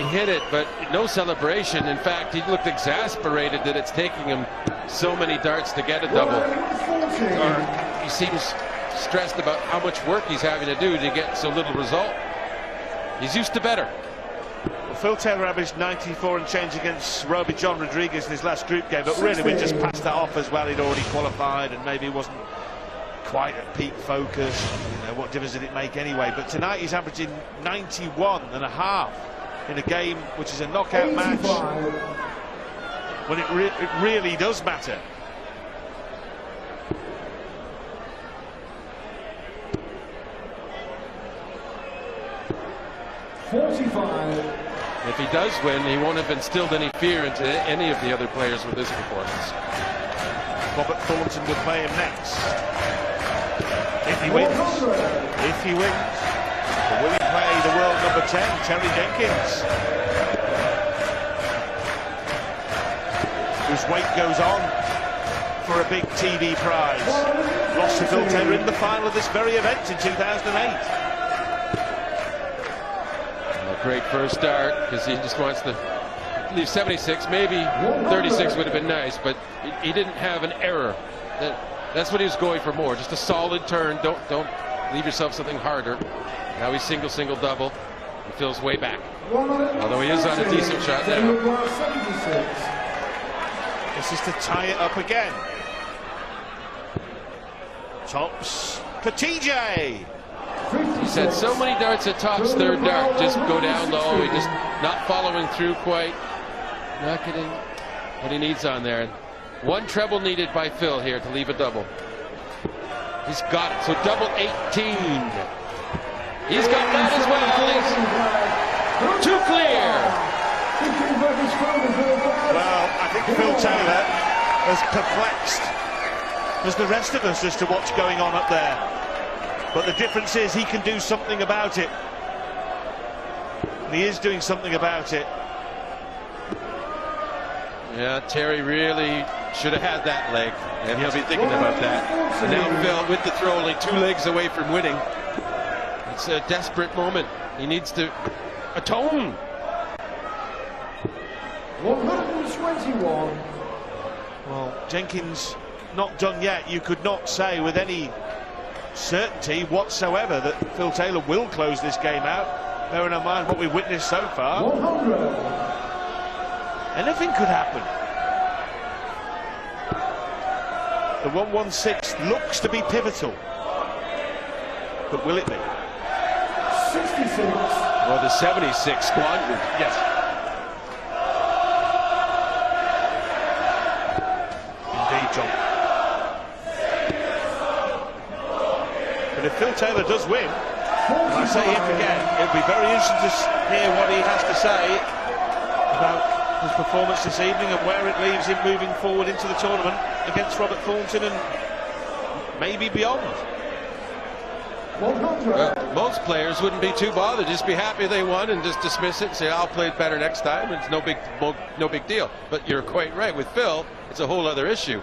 hit it, but no celebration. In fact, he looked exasperated that it's taking him so many darts to get a double. Or he seems stressed about how much work he's having to do to get so little result. He's used to better. Well, Phil Taylor averaged 94 and change against Roby John Rodriguez in his last group game, but really we just passed that off as well. He'd already qualified and maybe wasn't quite at peak focus. You know, what difference did it make anyway? But tonight he's averaging 91.5 in a game which is a knockout match when it really does matter. If he does win, he won't have instilled any fear into any of the other players with this performance. Robert Thornton will play him next. If he wins. If he wins. But will he play the world number 10, Terry Jenkins? Whose weight goes on for a big TV prize. Lost to Phil Taylor in the final of this very event in 2008. Great first start, because he just wants to leave 76. Maybe 36 would have been nice, but he didn't have an error. That's what he was going for more. Just a solid turn. Don't leave yourself something harder. Now he's single, double. He feels way back. Although he is on a decent shot now. This is to tie it up again. Tops pt4. He's had so many darts at Top's third dart. Just go down low. He just not following through quite. Not getting what he needs on there. One treble needed by Phil here to leave a double. He's got it. So double 18. He's got that as well. He's too clear. Well, I think Phil Taylor is perplexed as the rest of us as to what's going on up there. But the difference is he can do something about it. And he is doing something about it. Yeah, Terry really should have had that leg, and he'll be thinking about that. And now Phil, with the throw, only 2 legs away from winning. It's a desperate moment. He needs to atone. 121. Well, Jenkins not done yet. You could not say with any certainty whatsoever that Phil Taylor will close this game out, bearing in mind what we've witnessed so far. 100. Anything could happen. The 116 looks to be pivotal, but will it be? 66. Well, the 76 squad. Yes. Indeed, John. But if Phil Taylor does win, and I say if again, it'll be very interesting to hear what he has to say about his performance this evening and where it leaves him moving forward into the tournament against Robert Thornton and maybe beyond. 100. Well, most players wouldn't be too bothered, just be happy they won and just dismiss it and say, I'll play it better next time. It's no big deal. But you're quite right. With Phil, it's a whole other issue.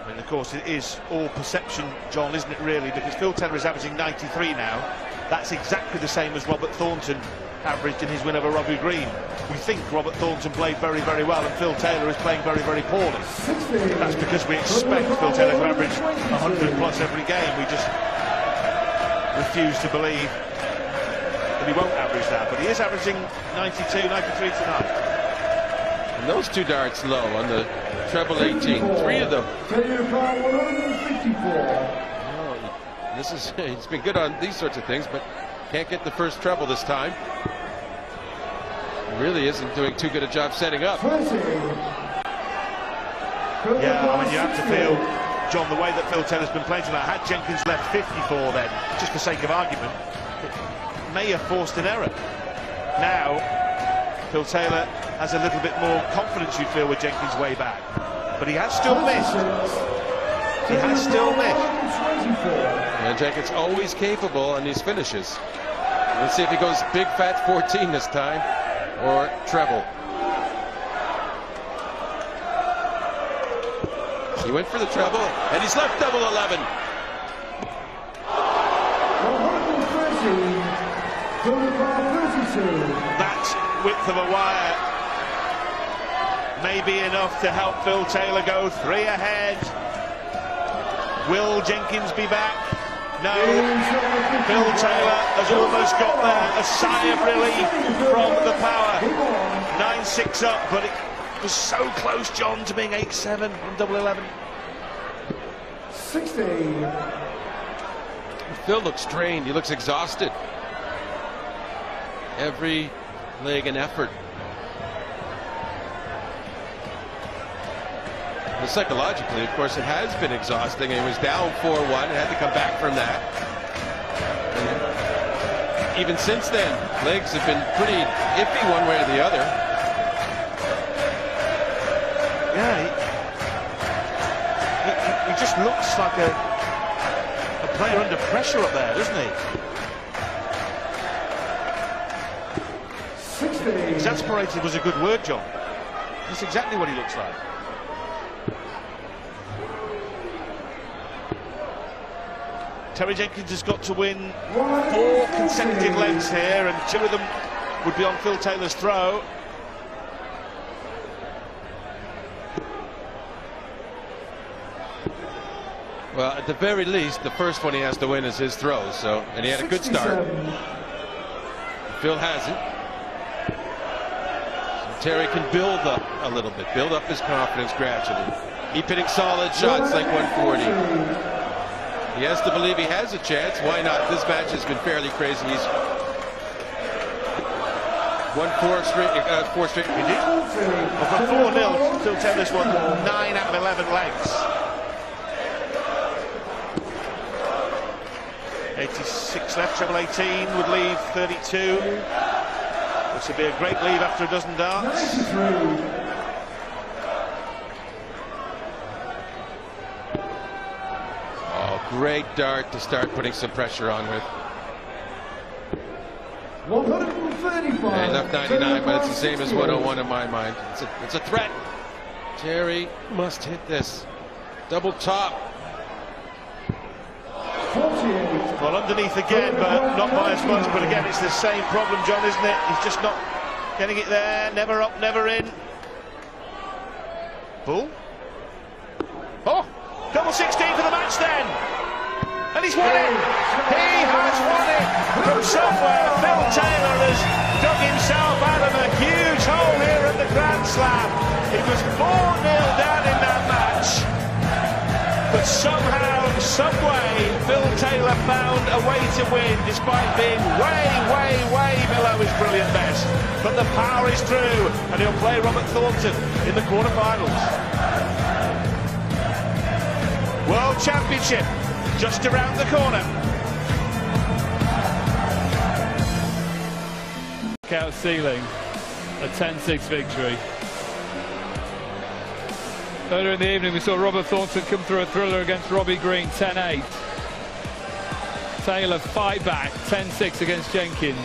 And of course it is all perception, John, isn't it really, because Phil Taylor is averaging 93 now. That's exactly the same as Robert Thornton averaged in his win over Robbie Green. We think Robert Thornton played very well and Phil Taylor is playing very poorly. That's because we expect Phil Taylor to average 100 plus every game. We just refuse to believe that he won't average that, but he is averaging 92, 93 tonight. And those 2 darts low on the treble 18, 3 of them. Oh, this is, he's been good on these sorts of things, but can't get the first treble this time. He really isn't doing too good a job setting up. Yeah, I mean, you have to feel, John, the way that Phil Taylor's been playing tonight, had Jenkins left 54 then, just for sake of argument, it may have forced an error. Now, Phil Taylor has a little bit more confidence, you'd feel, with Jenkins way back. But he has still missed. He has still missed. And Jenkins always capable on these finishes. Let's see if he goes big fat 14 this time, or treble. He went for the treble, and he's left double 11. 130, That width of a wire may be enough to help Phil Taylor go 3 ahead. Will Jenkins be back? No. Phil Taylor has almost got there. A sigh of relief from the power. 9-6 up, but it was so close, John, to being 8-7 on double 11. 16. Phil looks strained. He looks exhausted. Every leg and effort. But psychologically, of course, it has been exhausting. He was down 4-1 and had to come back from that. And even since then, legs have been pretty iffy one way or the other. Yeah, he just looks like a player under pressure up there, doesn't he? 16. Exasperated was a good word, John. That's exactly what he looks like. Terry Jenkins has got to win 4 consecutive legs here, and 2 of them would be on Phil Taylor's throw. Well, at the very least, the first one he has to win is his throw. So, and he had a good start. Phil hasn't. So Terry can build up a little bit, build up his confidence gradually. Keep hitting solid shots like 140. He has to believe he has a chance. Why not? This match has been fairly crazy. He's won 4 straight. 4 straight. He did. Well, from 4-0, Phil Taylor's won 9 out of 11 legs. 86 left, treble 18 would leave 32. This would be a great leave after a dozen darts. 93. Great dart to start putting some pressure on with. 135. Yeah, he left 99, but it's the same as 101 in my mind. It's a threat. Terry must hit this. Double top. 48. Well, underneath again, but not by as much. But again, it's the same problem, John, isn't it? He's just not getting it there. Never up, never in. Bull. Oh, double 16 for the match then. And he's won it! He has won it! From somewhere, Phil Taylor has dug himself out of a huge hole here at the Grand Slam. He was 4-0 down in that match. But somehow, someway, Phil Taylor found a way to win, despite being way below his brilliant best. But the power is through, and he'll play Robert Thornton in the quarterfinals. World Championship just around the corner. Out ceiling, a 10-6 victory. Earlier in the evening we saw Robert Thornton come through a thriller against Robbie Green, 10-8. Taylor fight back, 10-6 against Jenkins.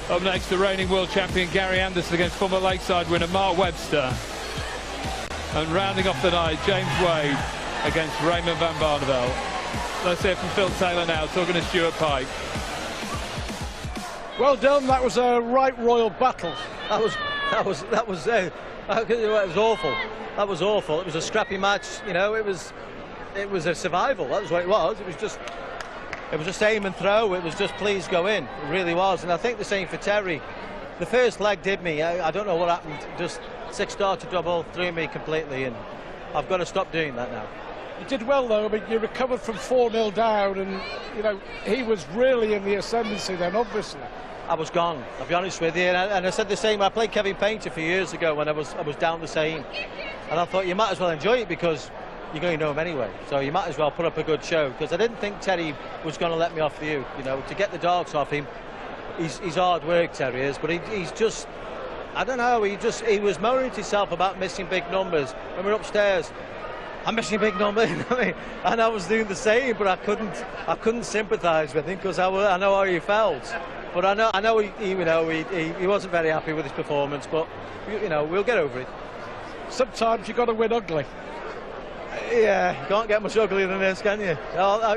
Up next, the reigning world champion Gary Anderson against former Lakeside winner Mark Webster. And rounding off the night, James Wade against Raymond van Barneveld. Let's hear from Phil Taylor now, talking to Stuart Pike. Well done. That was a right royal battle. That was awful. That was awful. It was a scrappy match. You know, it was a survival. That was what it was. It was just aim and throw. It was just please go in. It really was. And I think the same for Terry. The first leg did me. I don't know what happened. Just 6-star to double threw me completely, and I've got to stop doing that now. You did well though. I mean, you recovered from 4-0 down, and you know he was really in the ascendancy then. Obviously, I was gone. I'll be honest with you, and I said the same. I played Kevin Painter a few years ago when I was down the same, and I thought you might as well enjoy it because you're going to know him anyway. So you might as well put up a good show, because I didn't think Terry was going to let me off you. You know, to get the darts off him, he's hard work, Terry is, but he's just, I don't know. He was moaning to himself about missing big numbers when we were upstairs. I'm missing a big number, I mean, and I was doing the same, but I couldn't sympathise with him because I know how he felt. But I know he wasn't very happy with his performance, but you know, we'll get over it. sometimes you've got to win ugly. Yeah, you can't get much uglier than this, can you?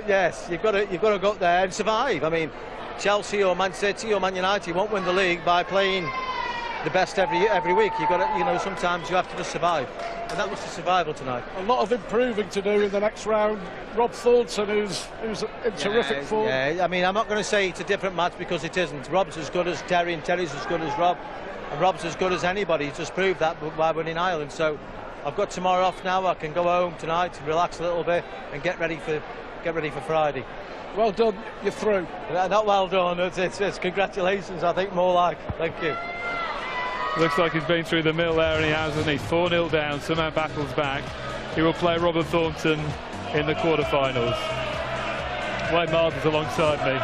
Yes, you've got to go up there and survive. I mean, Chelsea or Man City or Man United won't win the league by playing the best every week. You've got to, you know, sometimes you have to just survive, and that was the survival tonight. A lot of improving to do in the next round. Rob Thornton, who's in terrific form. Yeah, I mean, I'm not going to say it's a different match because it isn't. Rob's as good as Terry, and Terry's as good as Rob, and Rob's as good as anybody. He's just proved that by winning Ireland. So I've got tomorrow off now. I can go home tonight and relax a little bit and get ready for Friday. Well done, you're through. Not well done. It's congratulations. I think more like. Thank you. Looks like he's been through the mill there, and he has, hasn't he? 4-0 down, somehow battles back. He will play Robert Thornton in the quarterfinals. Wayne Miles is alongside me.